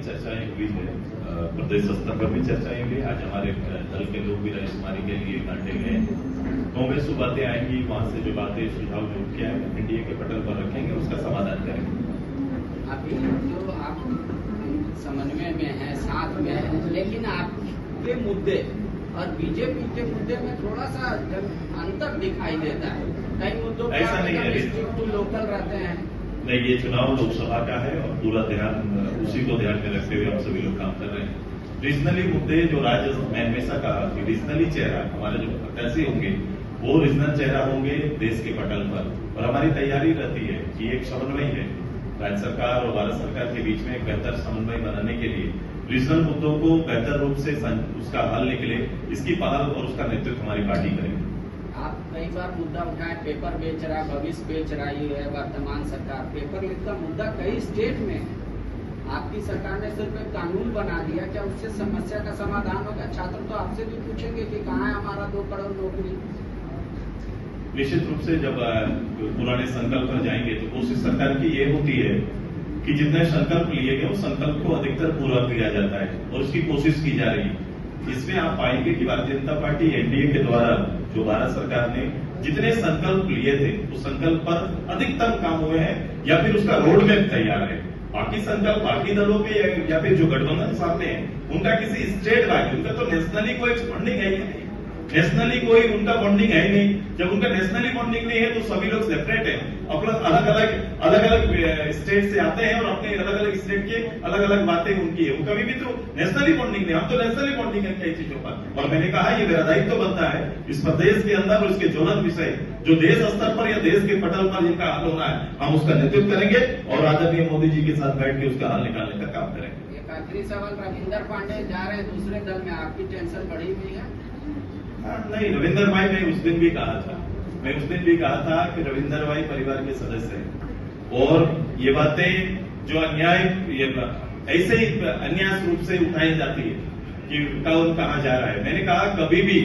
चर्चाएं हुई है, प्रदेश स्तर पर भी चर्चाएं हुई। आज हमारे दल के लोग भी राजकुमारी के लिए कांटे गए हैं। कांग्रेस से बातें आएंगी, वहां से जो बातें सुझाव जो किया है एनडीए के पटल पर रखेंगे, उसका समाधान करेंगे। अभी जो आप समन्वय में है, साथ में है, लेकिन आपके मुद्दे और बीजेपी के मुद्दे में थोड़ा सा अंतर दिखाई देता है। कई मुद्दों पर ऐसा नहीं है, लोकल रहते हैं। नहीं, ये चुनाव लोकसभा का है और पूरा ध्यान उसी को ध्यान में रखते हुए हम सभी लोग काम कर रहे हैं। रीजनली मुद्दे जो राज्य में हमेशा कहा कि रीजनली चेहरा हमारे जो प्रत्याशी होंगे वो रीजनल चेहरा होंगे देश के पटल पर, और हमारी तैयारी रहती है कि एक समन्वय है राज्य सरकार और भारत सरकार के बीच में एक बेहतर समन्वय बनाने के लिए रीजनल मुद्दों को बेहतर रूप से उसका हल निकले, इसकी पहल और उसका नेतृत्व हमारी पार्टी करेगी। आप कई बार मुद्दा उठाए, पेपर बेच रहा, भविष्य बेच रही है वर्तमान सरकार। पेपर लीक का मुद्दा कई स्टेट में है, आपकी सरकार ने सिर्फ एक कानून बना दिया, क्या उससे समस्या का समाधान होगा? छात्र तो आपसे भी पूछेंगे कि कहाँ है हमारा 2 करोड़ नौकरी। निश्चित रूप से जब पुराने संकल्प पर जाएंगे तो कोशिश सरकार की ये होती है कि जितने संकल्प लिए गए उस संकल्प को अधिकतर पूरा किया जाता है और उसकी कोशिश की जा रही है। इसमें आप पाएंगे कि भारतीय जनता पार्टी एनडीए के द्वारा जो भारत सरकार ने जितने संकल्प लिए थे उस संकल्प पर अधिकतम काम हुए हैं या फिर उसका रोड मैप तैयार है। बाकी संकल्प बाकी दलों के या फिर जो गठबंधन सामने है उनका किसी स्टेट वाइज, उनका तो नेशनली कोई बॉन्डिंग है ही नहीं, नेशनली कोई उनका बॉन्डिंग है ही नहीं। जब उनका नेशनली बॉन्डिंग नहीं है तो सभी लोग सेपरेट हैं, अपना अलग अलग स्टेट से आते हैं और अपने अलग अलग स्टेट के अलग अलग बातें उनकी है। वो कभी भी तो नेशनली बॉन्डिंग नहीं, हम तो नेशनली बॉन्डिंग है कई चीजों पर। और मैंने कहा ये मेरा दायित्व बनता है इस प्रदेश के अंदर और इसके ज्वलंत विषय जो देश स्तर पर या देश के पटल पर जिनका हल होना है हम उसका नेतृत्व करेंगे और आदरणीय मोदी जी के साथ बैठ के उसका हल निकालने का काम करेंगे। एक आखिरी सवाल, रविंदर पांडे जा रहे हैं दूसरे दल में, आपकी टेंशन बढ़ी हुई है? नहीं, रविंदर भाई मैं उस दिन भी कहा था कि रविंदर भाई परिवार के सदस्य हैं और ये बातें जो अन्याय ऐसे ही अन्याय रूप से उठाई जाती है कि कौन कहाँ जा रहा है। मैंने कहा कभी भी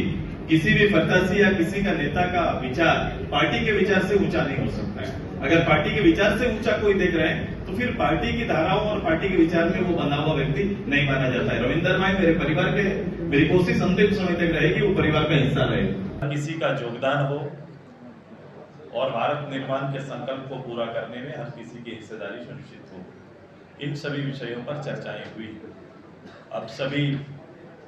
किसी भी प्रत्याशी या किसी का नेता का विचार पार्टी के विचार से ऊंचा नहीं हो सकता है। अगर पार्टी के विचार से ऊंचा कोई देख रहे हैं तो फिर पार्टी की धाराओं और पार्टी के विचार में वो बंधा हुआ व्यक्ति नहीं माना जाता है। रविंदर भाई मेरे परिवार के, मेरी कोशिश अंतिम समय तक रहेगी वो परिवार का हिस्सा रहे। किसी का योगदान हो और भारत निर्माण के संकल्प को पूरा करने में हर किसी की हिस्सेदारी सुनिश्चित हो, इन सभी विषयों पर चर्चाएं हुई। अब सभी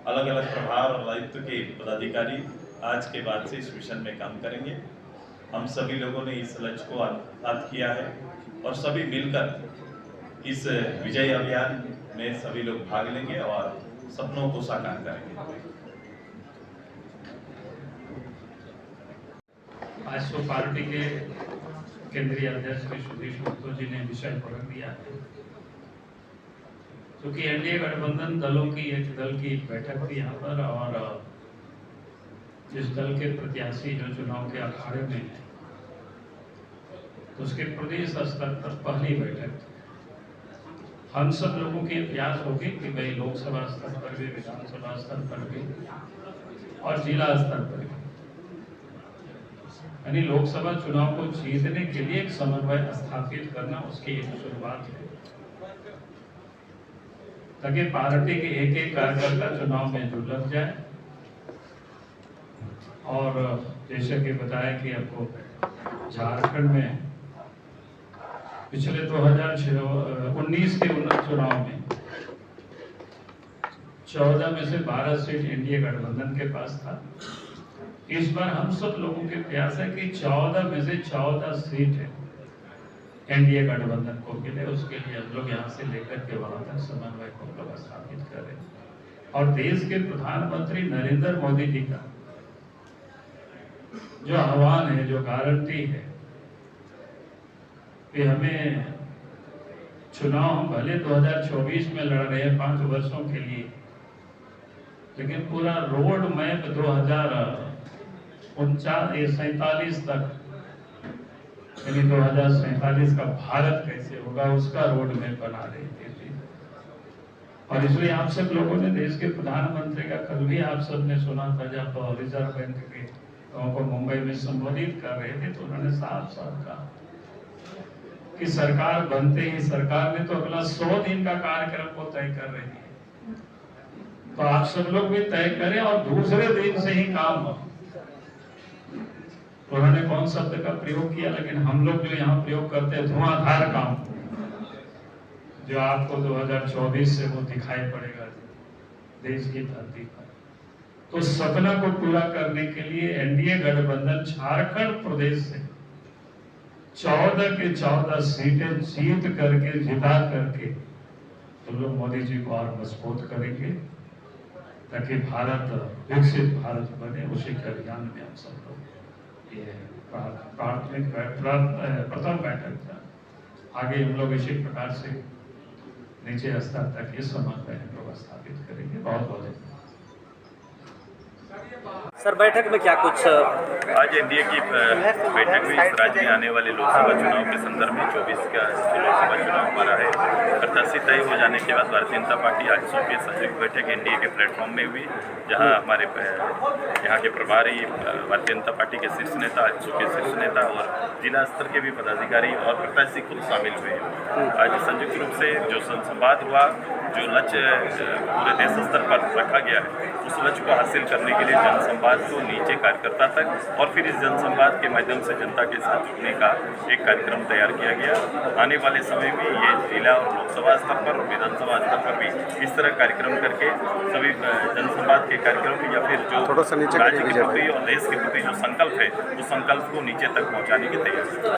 अलग अलग प्रभार और दायित्व के पदाधिकारी आज के बाद से इस मिशन में काम करेंगे। हम सभी लोगों ने इस लक्ष्य को साथ किया है और सभी मिलकर इस विजय अभियान में सभी लोग भाग लेंगे और सपनों को साकार करेंगे। आज तो पार्टी के केंद्रीय अध्यक्ष श्री सुधीर महतो जी ने विषय पकड़ दिया है, क्योंकि एनडीए गठबंधन दलों की एक दल की बैठक थी यहाँ पर और जिस दल के प्रत्याशी जो चुनाव के अखाड़े में है उसके प्रदेश स्तर पर पहली बैठक थी। हम सब लोगों की प्रयास होगी कि भाई लोकसभा स्तर पर भी, विधानसभा स्तर पर भी और जिला स्तर पर भी, यानी लोकसभा चुनाव को जीतने के लिए एक समन्वय स्थापित करना उसकी एक शुरुआत है, ताकि पार्टी के एक एक कार्यकर्ता चुनाव में जुड़ जाए। और जैसे कि बताया कि आपको झारखंड में पिछले 2019 के चुनाव में 14 में से 12 सीट एनडीए गठबंधन के पास था। इस बार हम सब लोगों के प्रयास है कि 14 में से 14 सीट है एनडीए गठबंधन को मिले। उसके लिए हम लोग यहाँ से लेकर के वहां तक समन्वय को स्थापित कर रहे हैं। और देश के प्रधानमंत्री नरेंद्र मोदी जी का जो आह्वान है, जो गारंटी है कि हमें चुनाव हम भले 2024 में लड़ रहे हैं 5 वर्षों के लिए, लेकिन पूरा रोड मैप 2047 तक, यानी 2047 का भारत कैसे होगा उसका रोड मैप बना रहे थे। और इसलिए आप सब लोगों ने देश के प्रधानमंत्री का कल भी आप सब ने सुना था जब रिजर्व बैंक के लोगों को मुंबई में संबोधित कर रहे थे तो उन्होंने साफ साफ कहा कि सरकार बनते ही सरकार ने तो अगला 100 दिन का कार्यक्रम को तय कर रही है, तो आप सब लोग भी तय करें और दूसरे दिन से ही काम हो। उन्होंने कौन शब्द का प्रयोग किया, लेकिन हम लोग जो यहाँ प्रयोग करते हैं धुआंधार काम, जो आपको 2024 से वो दिखाई पड़ेगा देश की धरती पर। तो सपना को पूरा करने के लिए एनडीए गठबंधन झारखंड प्रदेश से 14 के 14 सीटें जीत करके, जिता करके तो लोग मोदी जी को और मजबूत करेंगे, ताकि भारत विकसित भारत बने। उसी के अभियान में हम सब लोग ये प्राथमिक प्रथम बैठक था, आगे हम लोग इसी प्रकार से नीचे स्तर तक ये समन्वय को स्थापित करेंगे। बहुत बहुत सर, बैठक में क्या कुछ आज एनडीए की बैठक में इस राज्य में आने वाले लोकसभा चुनाव के संदर्भ में 24 का लोकसभा चुनाव हमारा है। प्रत्याशी तय हो जाने के बाद भारतीय जनता पार्टी आजसू की संयुक्त बैठक एनडीए के प्लेटफॉर्म में हुई, जहां हमारे यहाँ के प्रभारी भारतीय जनता पार्टी के शीर्ष नेता, आजसू के शीर्ष नेता और जिला स्तर के भी पदाधिकारी और प्रत्याशी खुद शामिल हुए। आज संयुक्त रूप से जो संवाद हुआ, जो लक्ष्य पूरे देश स्तर पर रखा गया है, उस लक्ष्य को हासिल करने के लिए जनसंवाद को नीचे कार्यकर्ता तक और फिर इस जनसंवाद के माध्यम से जनता के साथ जुड़ने का एक कार्यक्रम तैयार किया गया। आने वाले समय में ये जिला और लोकसभा स्तर पर और विधानसभा स्तर पर भी इस तरह कार्यक्रम करके सभी जनसंवाद के कार्यक्रम या फिर जो राज्य के प्रति और देश के प्रति जो संकल्प है, उस संकल्प को नीचे तक पहुँचाने की तैयारी।